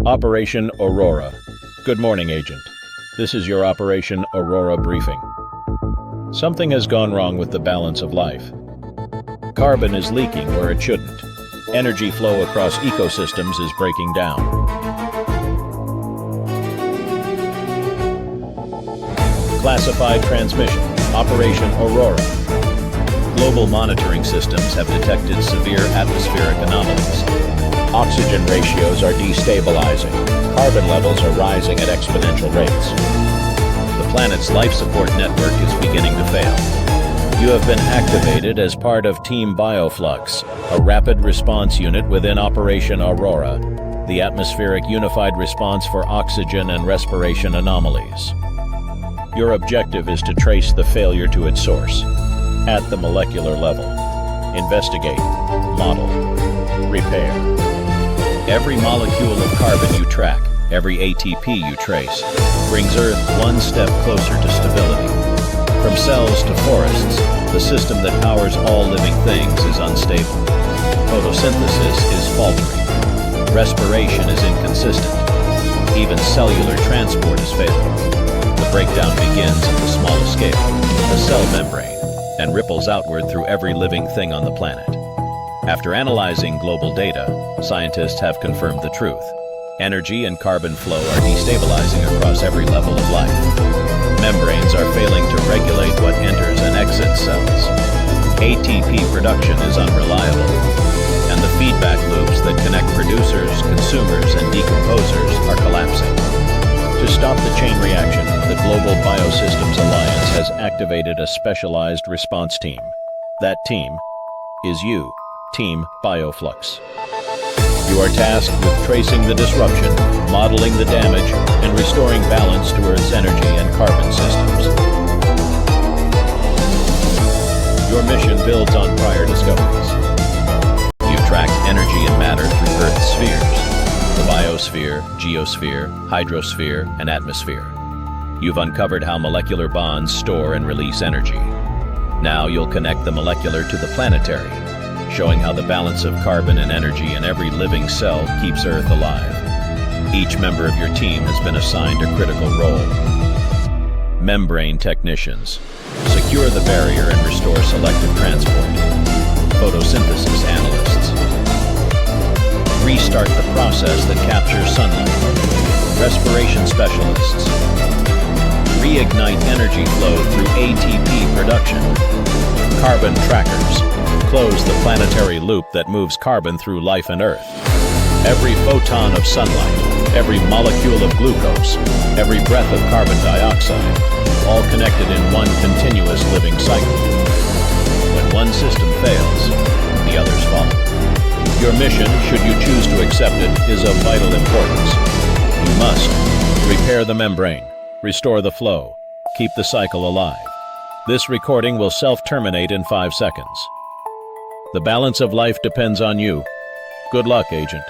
Operation Aurora. Good morning, Agent. This is your Operation Aurora briefing. Something has gone wrong with the balance of life. Carbon is leaking where it shouldn't. Energy flow across ecosystems is breaking down. Classified transmission, Operation Aurora. Global monitoring systems have detected severe atmospheric anomalies. Oxygen ratios are destabilizing. Carbon levels are rising at exponential rates. The planet's life support network is beginning to fail. You have been activated as part of Team BioFlux, a rapid response unit within Operation Aurora, the atmospheric unified response for oxygen and respiration anomalies. Your objective is to trace the failure to its source, at the molecular level. Investigate, model, repair. Every molecule of carbon you track, every ATP you trace, brings Earth one step closer to stability. From cells to forests, the system that powers all living things is unstable. Photosynthesis is faltering. Respiration is inconsistent. Even cellular transport is failing. The breakdown begins at the smallest scale, the cell membrane, and ripples outward through every living thing on the planet. After analyzing global data, scientists have confirmed the truth. Energy and carbon flow are destabilizing across every level of life. Membranes are failing to regulate what enters and exits cells. ATP production is unreliable, and the feedback loops that connect producers, consumers, and decomposers are collapsing. To stop the chain reaction, the Global Biosystems Alliance has activated a specialized response team. That team is you, Team BioFlux. You are tasked with tracing the disruption, modeling the damage, and restoring balance to Earth's energy and carbon systems. Your mission builds on prior discoveries. You've tracked energy and matter through Earth's spheres: the biosphere, geosphere, hydrosphere, and atmosphere. You've uncovered how molecular bonds store and release energy. Now you'll connect the molecular to the planetary, showing how the balance of carbon and energy in every living cell keeps Earth alive. Each member of your team has been assigned a critical role. Membrane technicians. Secure the barrier and restore selective transport. Photosynthesis analysts. Restart the process that captures sunlight. Respiration specialists. Reignite energy flow through ATP production. Carbon trackers. Close the planetary loop that moves carbon through life and Earth. Every photon of sunlight, every molecule of glucose, every breath of carbon dioxide, all connected in one continuous living cycle. When one system fails, the others follow. Your mission, should you choose to accept it, is of vital importance. You must repair the membrane, restore the flow, keep the cycle alive. This recording will self-terminate in 5 seconds. The balance of life depends on you. Good luck, Agent.